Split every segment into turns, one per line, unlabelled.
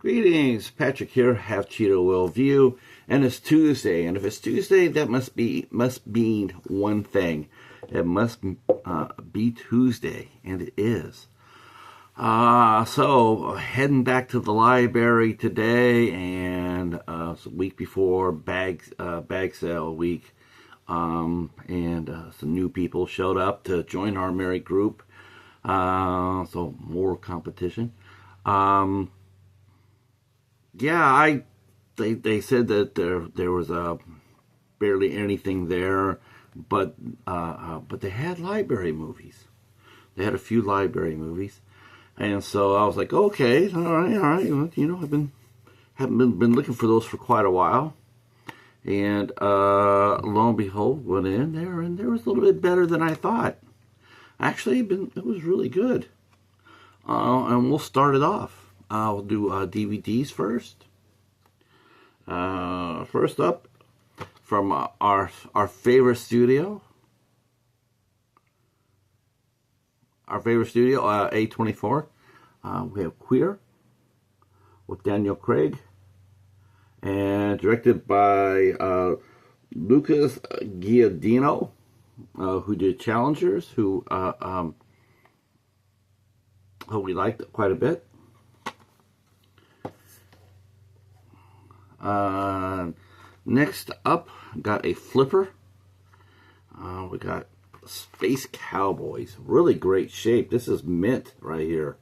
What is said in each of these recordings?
Greetings, Patrick here, Have Cheetah Will View, and it's Tuesday, and if it's Tuesday, that must mean one thing. It must be Tuesday, and it is. So heading back to the library today, and it's a week before bag sale week, and some new people showed up to join our merry group. So more competition. Yeah, they said that there was barely anything there, but they had library movies. They had a few library movies, and so I was like, okay, all right. You know, haven't been looking for those for quite a while, and lo and behold, went in there, and there was a little bit better than I thought. Actually, it was really good, and we'll start it off. I'll do DVDs first. First up, from our favorite studio. A24. We have Queer with Daniel Craig, and directed by Lucas Giardino, who did Challengers, who we liked quite a bit. Next up, got a flipper. We got Space Cowboys. Really great shape. This is mint right here.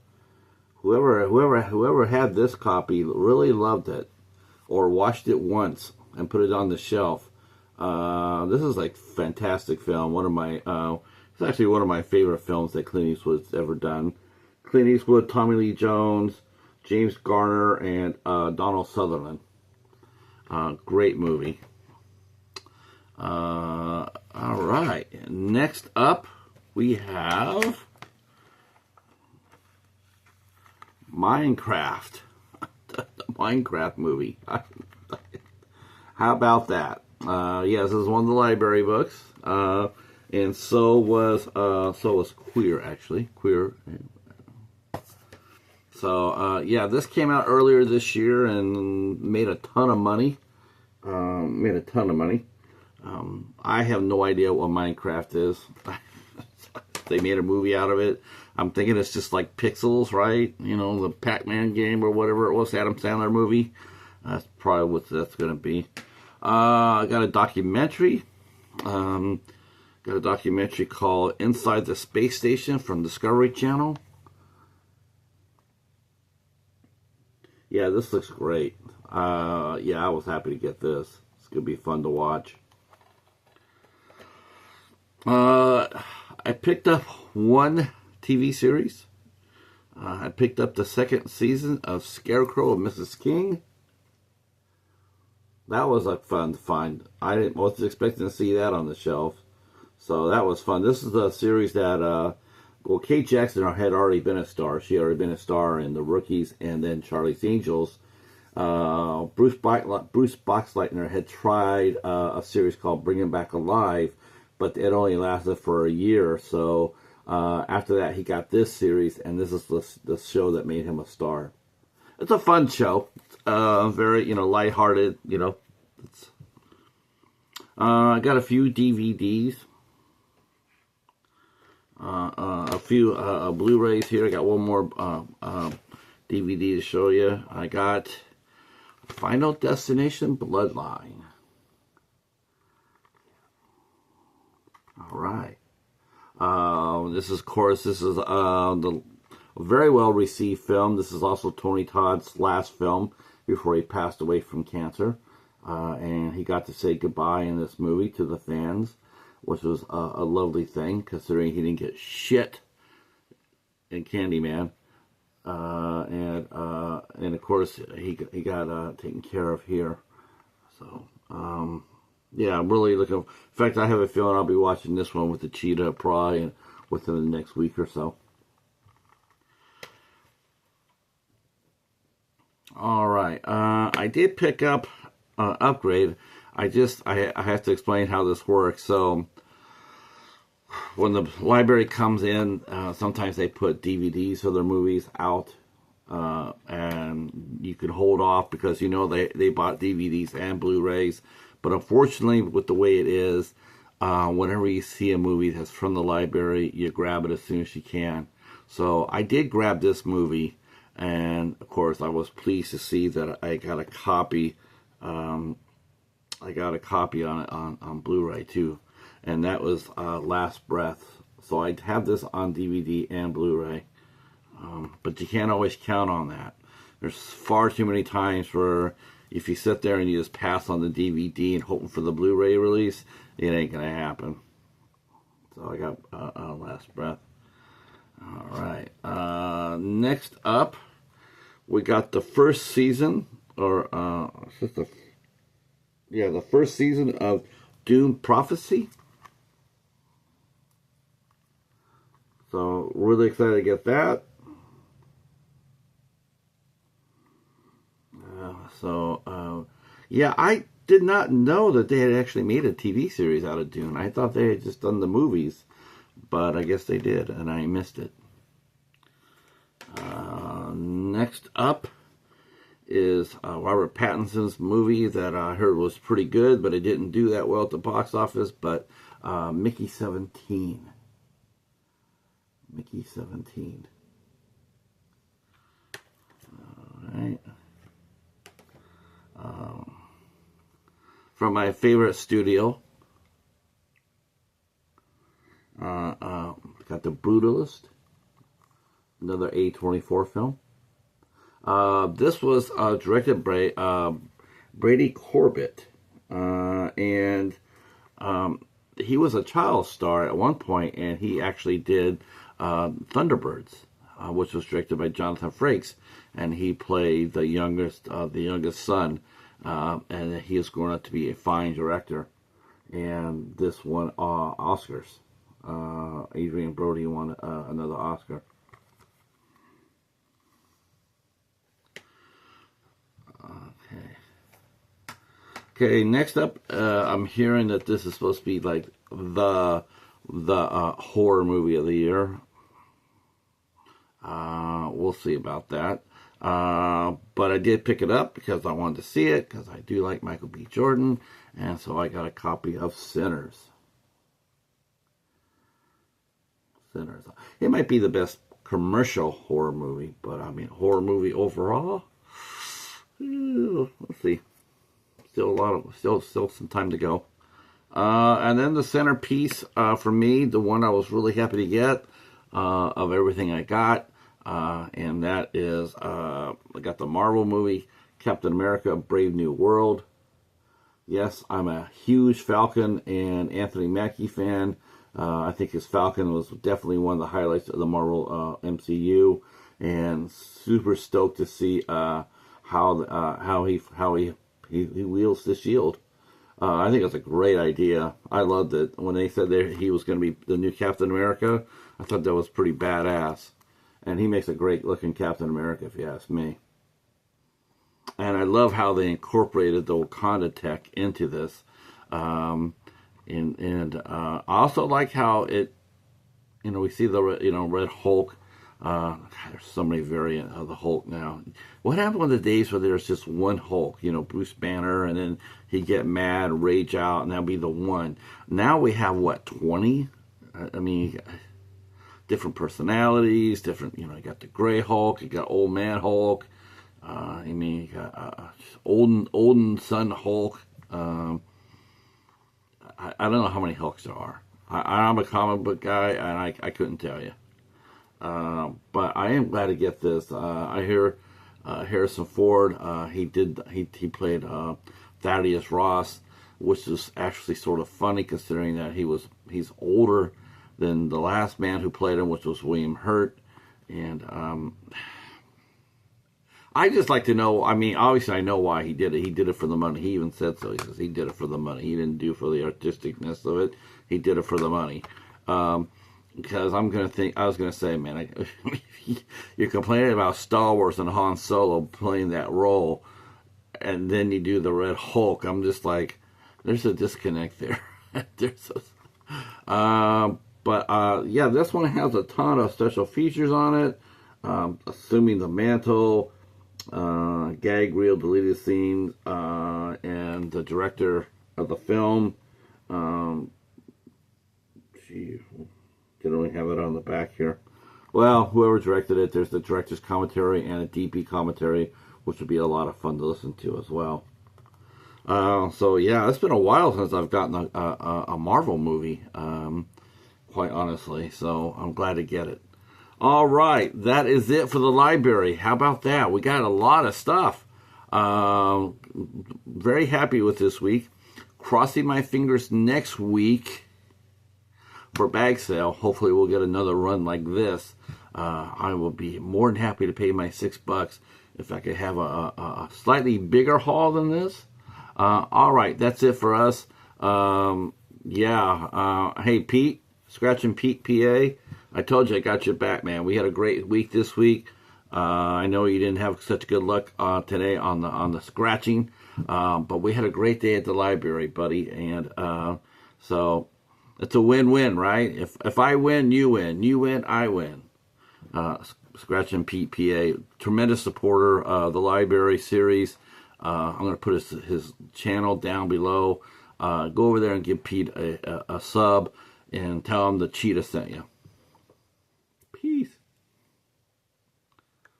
Whoever had this copy really loved it, or watched it once and put it on the shelf. This is like fantastic film. It's actually one of my favorite films that Clint Eastwood's ever done. Clint Eastwood, Tommy Lee Jones, James Garner, and Donald Sutherland. Great movie. All right. Next up, we have Minecraft. The Minecraft movie. How about that? Yeah, this is one of the library books. And so was Queer, actually. Queer. So, yeah, this came out earlier this year and made a ton of money. I have no idea what Minecraft is. They made a movie out of it. I'm thinking it's just like Pixels, right? You know, the Pac-Man game or whatever it was, Adam Sandler movie. That's probably what that's going to be. I got a documentary. Got a documentary called Inside the Space Station from Discovery Channel. Yeah, this looks great. Yeah, I was happy to get this. It's going to be fun to watch. I picked up one TV series. I picked up the second season of Scarecrow and Mrs. King. That was like fun to find. I wasn't expecting to see that on the shelf. So that was fun. This is the series that... Kate Jackson had already been a star. She had already been a star in The Rookies and then Charlie's Angels. Bruce Boxleitner had tried a series called Bring Him Back Alive, but it only lasted for a year. So after that, he got this series, and this is the show that made him a star. It's a fun show. Very, lighthearted, I got a few DVDs. A few Blu-rays here. I got one more DVD to show you. I got Final Destination Bloodline. All right. This is the very well received film. This is also Tony Todd's last film before he passed away from cancer, and he got to say goodbye in this movie to the fans, which was a lovely thing, considering he didn't get shit in Candyman. And of course, he got taken care of here. So, yeah, I'm really looking... In fact, I have a feeling I'll be watching this one with the Cheetah probably within the next week or so. All right. I did pick up Upgrade. I have to explain how this works. So when the library comes in, sometimes they put DVDs of their movies out, and you can hold off because you know they bought DVDs and Blu-rays. But unfortunately, with the way it is, whenever you see a movie that's from the library, you grab it as soon as you can. So I did grab this movie, and of course I was pleased to see that I got a copy. I got a copy on Blu-ray too, and that was Last Breath. So I have this on DVD and Blu-ray, but you can't always count on that. There's far too many times where if you sit there and you just pass on the DVD and hoping for the Blu-ray release, it ain't gonna happen. So I got Last Breath. All right. Next up, we got the first season, or the first season of Dune Prophecy. So really excited to get that. Yeah, I did not know that they had actually made a TV series out of Dune. I thought they had just done the movies, but I guess they did, and I missed it. Next up is Robert Pattinson's movie that I heard was pretty good, but it didn't do that well at the box office, but Mickey 17. Mickey 17. All right. From my favorite studio, got The Brutalist, another A24 film. This was directed by Brady Corbett, and he was a child star at one point, and he actually did Thunderbirds, which was directed by Jonathan Frakes, and he played the youngest son, and he is going to be a fine director. And this won Oscars. Adrian Brody won another Oscar. Okay, next up, I'm hearing that this is supposed to be like the horror movie of the year. We'll see about that. But I did pick it up because I wanted to see it, because I do like Michael B. Jordan, and so I got a copy of Sinners. Sinners. It might be the best commercial horror movie, but I mean horror movie overall. Let's see. Still some time to go. And then the centerpiece for me, the one I was really happy to get of everything I got, and that is I got the Marvel movie Captain America: Brave New World. Yes, I'm a huge Falcon and Anthony Mackie fan. I think his Falcon was definitely one of the highlights of the Marvel MCU, and super stoked to see how he wields the shield. I think it's a great idea. I loved it when they said he was going to be the new Captain America. I thought that was pretty badass, and he makes a great looking Captain America, if you ask me. And I love how they incorporated the Wakanda tech into this. I also like how it, we see the Red Hulk. There's so many variants of the Hulk now. What happened with the days where there's just one Hulk, Bruce Banner, and then he'd get mad, rage out, and that'd be the one. Now we have, 20? I mean, different personalities, different, you got the Gray Hulk, you got Old Man Hulk, you got olden son Hulk. I don't know how many Hulks there are. I'm a comic book guy, and I couldn't tell you. But I am glad to get this. I hear Harrison Ford. He played Thaddeus Ross, which is actually sort of funny considering that he's older than the last man who played him, which was William Hurt. And I just like to know. I mean, obviously, I know why he did it. He did it for the money. He even said so. He says he did it for the money. He didn't do it for the artisticness of it. He did it for the money. Because I was gonna say, man, you're complaining about Star Wars and Han Solo playing that role, and then you do the Red Hulk. I'm just like, there's a disconnect there. Yeah, this one has a ton of special features on it. Assuming the mantle, gag reel, deleted scenes, and the director of the film. Gee, didn't really have it on the back here. Well, whoever directed it, there's the director's commentary and a DP commentary, which would be a lot of fun to listen to as well. So yeah, it's been a while since I've gotten a Marvel movie, quite honestly. So I'm glad to get it. All right, that is it for the library. How about that? We got a lot of stuff. Very happy with this week. Crossing my fingers next week for bag sale. Hopefully we'll get another run like this. I will be more than happy to pay my $6 if I could have a slightly bigger haul than this. All right, that's it for us. Hey, Pete, Scratching Pete, PA. I told you I got your back, man. We had a great week this week. I know you didn't have such good luck today on the scratching, but we had a great day at the library, buddy. And so it's a win-win, right? If I win, you win. You win, I win. Scratching Pete, PA, tremendous supporter of the library series. I'm going to put his channel down below. Go over there and give Pete a sub and tell him the Cheetah sent you.